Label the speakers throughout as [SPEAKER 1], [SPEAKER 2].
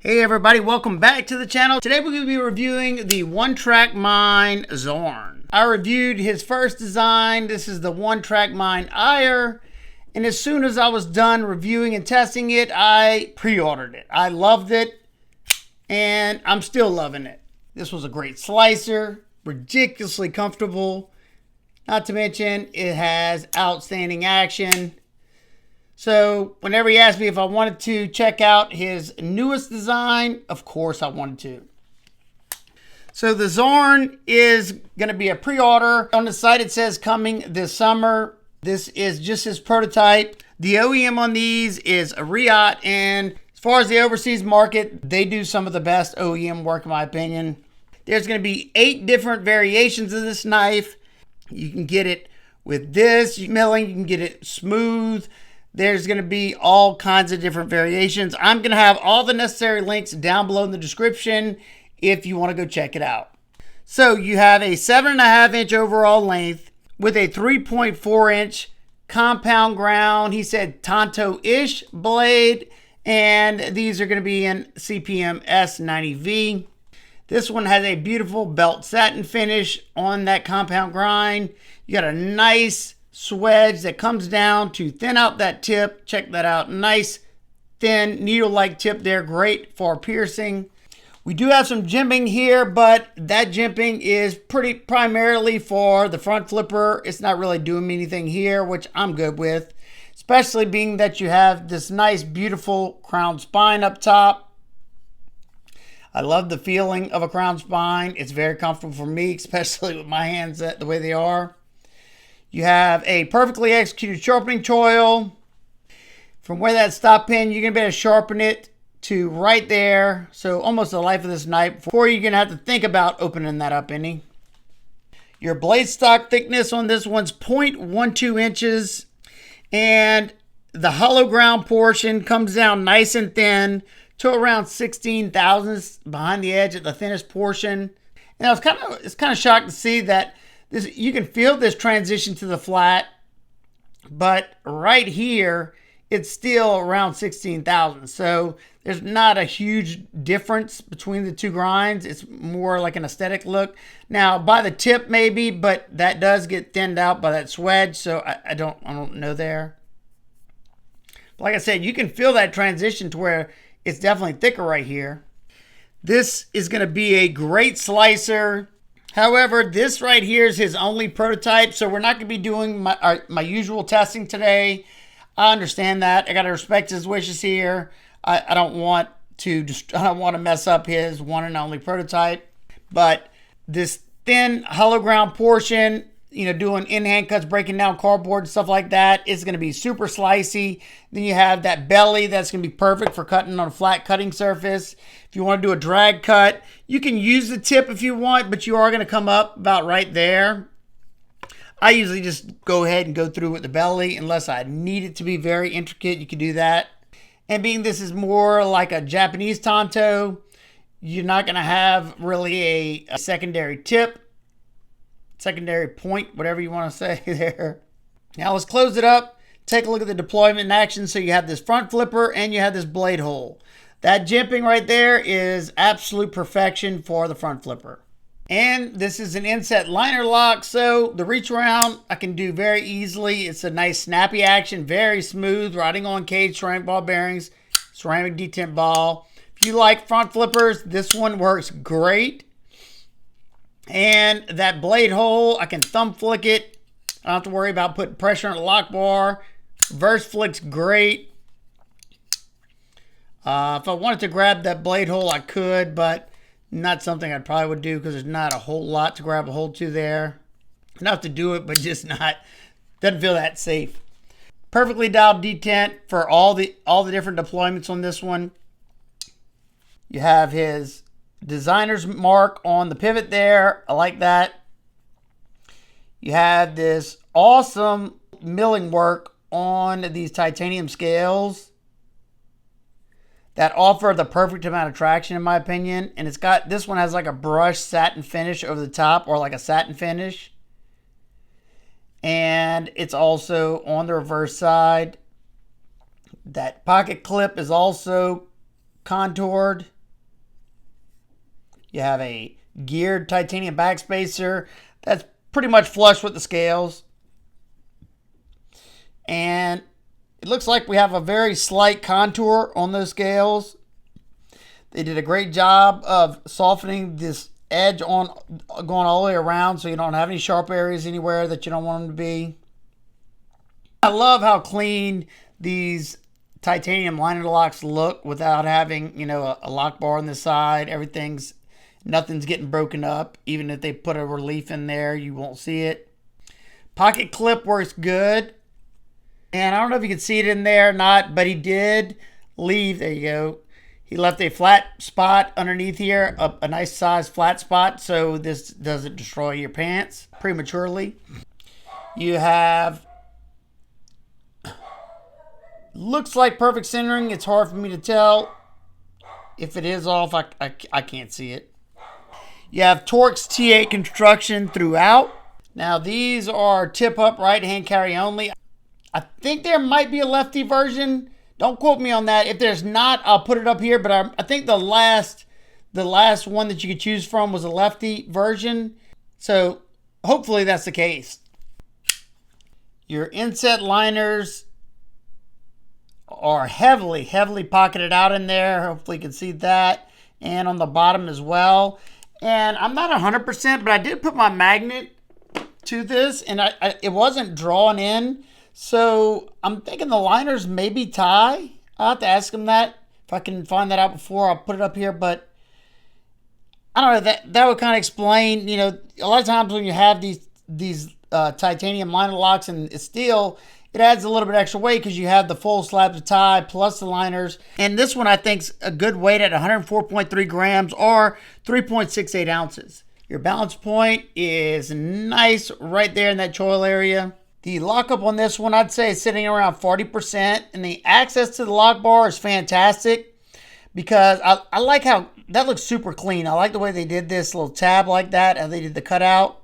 [SPEAKER 1] Hey everybody, welcome back to the channel. Today we're going to be reviewing the One Track Mind Zorn. I reviewed his first design. This is the One Track Mind Ire. And as soon as I was done reviewing and testing it, I pre-ordered it. I loved it and I'm still loving it. This was a great slicer, ridiculously comfortable. Not to mention it has outstanding action. So whenever he asked me if I wanted to check out his newest design, of course I wanted to. So the Zorn is going to be a pre-order. On the site it says coming this summer. This is just his prototype. The OEM on these is Riot, and as far as the overseas market, they do some of the best OEM work in my opinion. There's going to be 8 different variations of this knife. You can get it with this milling, you can get it smooth. There's going to be all kinds of different variations. I'm going to have all the necessary links down below in the description if you want to go check it out. So you have a 7.5 inch overall length with a 3.4 inch compound ground. He said Tonto-ish blade, and these are going to be in CPM S90V. This one has a beautiful belt satin finish on that compound grind. You got a nice swedge that comes down to thin out that tip. Check that out. Nice thin needle-like tip there. Great for piercing. We do have some jimping here, but that jimping is pretty primarily for the front flipper. It's not really doing me anything here, which I'm good with, especially being that you have this nice, beautiful crown spine up top. I love the feeling of a crown spine. It's very comfortable for me, especially with my hands the way they are. You have a perfectly executed sharpening choil. From where that stop pin, you're going to be able to sharpen it to right there. So almost the life of this knife before you're going to have to think about opening that up any. Your blade stock thickness on this one's 0.12 inches. And the hollow ground portion comes down nice and thin to around 16 thousandths behind the edge at the thinnest portion. And I was kind of shocked to see that you can feel this transition to the flat, but right here, it's still around 16,000. So there's not a huge difference between the two grinds. It's more like an aesthetic look. Now, by the tip maybe, but that does get thinned out by that swedge, so I don't know there. But like I said, you can feel that transition to where it's definitely thicker right here. This is going to be a great slicer. However, this right here is his only prototype, so we're not going to be doing my usual testing today. I understand that. I got to respect his wishes here. I don't want to mess up his one and only prototype. But this thin hollow ground portion, doing in-hand cuts, breaking down cardboard and stuff like that, is going to be super slicey. Then you have that belly that's going to be perfect for cutting on a flat cutting surface. If you want to do a drag cut, you can use the tip if you want, but you are going to come up about right there. I usually just go ahead and go through with the belly unless I need it to be very intricate. You can do that. And being this is more like a Japanese Tonto, you're not going to have really a secondary tip. Secondary point, whatever you want to say there. Now let's close it up. Take a look at the deployment in action. So you have this front flipper and you have this blade hole. That jimping right there is absolute perfection for the front flipper. And this is an inset liner lock, so the reach around I can do very easily. It's a nice snappy action, very smooth, riding on cage ceramic ball bearings, ceramic detent ball. If you like front flippers, this one works great. And that blade hole, I can thumb flick it. I don't have to worry about putting pressure on the lock bar. Reverse flick's great. If I wanted to grab that blade hole, I could, but not something I probably would do because there's not a whole lot to grab a hold to there. Enough to do it, but just doesn't feel that safe. Perfectly dialed detent for all the different deployments on this one. You have his designer's mark on the pivot there. I like that. You have this awesome milling work on these titanium scales that offer the perfect amount of traction in my opinion. And this one has like a brushed satin finish over the top, or like a satin finish. And it's also on the reverse side. That pocket clip is also contoured. You have a geared titanium backspacer that's pretty much flush with the scales. And it looks like we have a very slight contour on those scales. They did a great job of softening this edge on going all the way around, so you don't have any sharp areas anywhere that you don't want them to be. I love how clean these titanium liner locks look without having, a lock bar on the side. Nothing's getting broken up. Even if they put a relief in there, you won't see it. Pocket clip works good. And I don't know if you can see it in there or not, but he did leave, there you go. He left a flat spot underneath here, a nice size flat spot, so this doesn't destroy your pants prematurely. You have, looks like perfect centering. It's hard for me to tell. If it is off, I can't see it. You have Torx T8 construction throughout. Now these are tip up right hand carry only. I think there might be a lefty version. Don't quote me on that. If there's not, I'll put it up here. But I think the last one that you could choose from was a lefty version. So hopefully that's the case. Your inset liners are heavily pocketed out in there. Hopefully you can see that. And on the bottom as well. And I'm not 100%, but I did put my magnet to this. And it wasn't drawn in. So I'm thinking the liners maybe tie. I'll have to ask him that. If I can find that out before, I'll put it up here. But I don't know, that would kind of explain, a lot of times when you have these titanium liner locks and it's steel, it adds a little bit extra weight because you have the full slabs of tie plus the liners. And this one I think's a good weight at 104.3 grams or 3.68 ounces. Your balance point is nice right there in that choil area. The lockup on this one, I'd say, is sitting around 40%. And the access to the lock bar is fantastic because I like how that looks super clean. I like the way they did this little tab like that, and they did the cutout.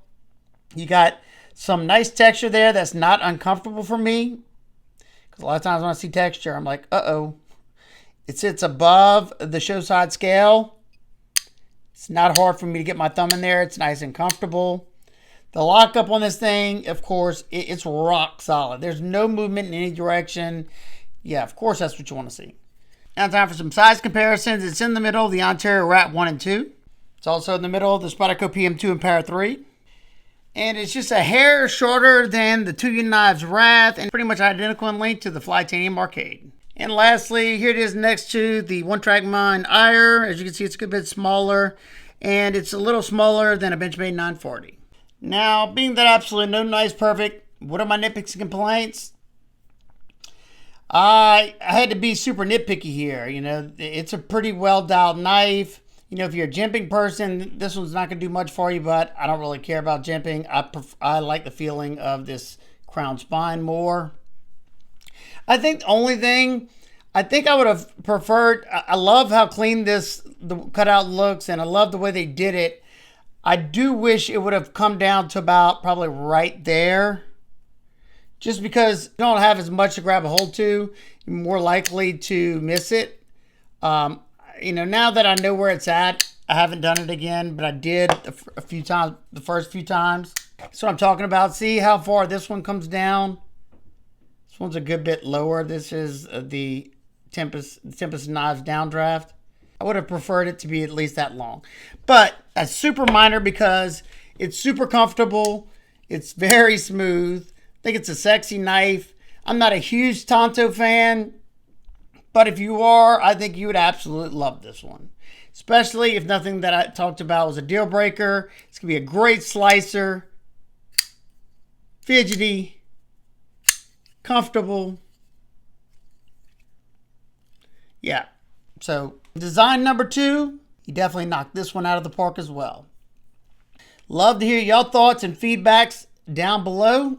[SPEAKER 1] You got some nice texture there that's not uncomfortable for me. Because a lot of times when I see texture, I'm like, uh-oh. It sits above the show side scale. It's not hard for me to get my thumb in there. It's nice and comfortable. The lockup on this thing, of course, it's rock solid. There's no movement in any direction. Yeah, of course, that's what you want to see. Now time for some size comparisons. It's in the middle of the Ontario Rat 1 and 2. It's also in the middle of the Spyderco PM2 and Para 3. And it's just a hair shorter than the Two Unit Knives Wrath and pretty much identical in length to the Flytanium Arcade. And lastly, here it is next to the One Track Mind Ire. As you can see, it's a good bit smaller. And it's a little smaller than a Benchmade 940. Now, being that absolutely no knife's perfect, what are my nitpicks and complaints? I had to be super nitpicky here. It's a pretty well dialed knife. If you're a jimping person, this one's not going to do much for you, but I don't really care about jimping. I like the feeling of this crown spine more. I think the only thing, I think I would have preferred, I love how clean the cutout looks, and I love the way they did it. I do wish it would have come down to about probably right there. Just because you don't have as much to grab a hold to, you're more likely to miss it. Now that I know where it's at, I haven't done it again, but I did a few times, the first few times. That's what I'm talking about. See how far this one comes down? This one's a good bit lower. This is the Tempest Knives downdraft. I would have preferred it to be at least that long. But that's super minor because it's super comfortable. It's very smooth. I think it's a sexy knife. I'm not a huge Tonto fan, but if you are, I think you would absolutely love this one. Especially if nothing that I talked about was a deal breaker. It's going to be a great slicer. Fidgety. Comfortable. Yeah. So, design number 2, you definitely knocked this one out of the park as well. Love to hear y'all thoughts and feedbacks down below.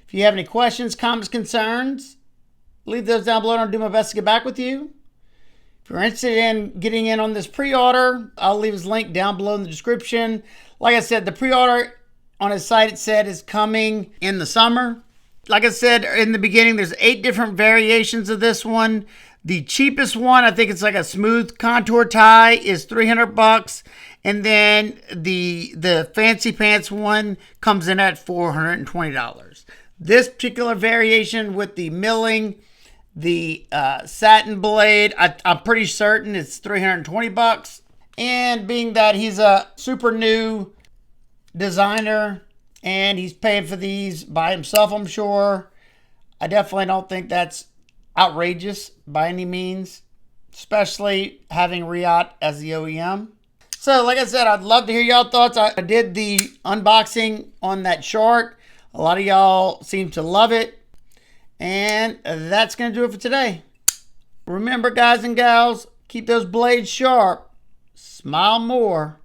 [SPEAKER 1] If you have any questions, comments, concerns, leave those down below and I'll do my best to get back with you. If you're interested in getting in on this pre-order, I'll leave his link down below in the description. Like I said, the pre-order on his site, it said, is coming in the summer. Like I said in the beginning, there's 8 different variations of this one. The cheapest one, I think it's like a smooth contour tie, is $300. And then the Fancy Pants one comes in at $420. This particular variation with the milling, the satin blade, I'm pretty certain it's $320. And being that he's a super new designer and he's paying for these by himself, I'm sure, I definitely don't think that's outrageous by any means, especially having Riot as the OEM. So like I said, I'd love to hear y'all thoughts. I did the unboxing on that short. A lot of y'all seem to love it. And that's going to do it for today. Remember, guys and gals, keep those blades sharp. Smile more.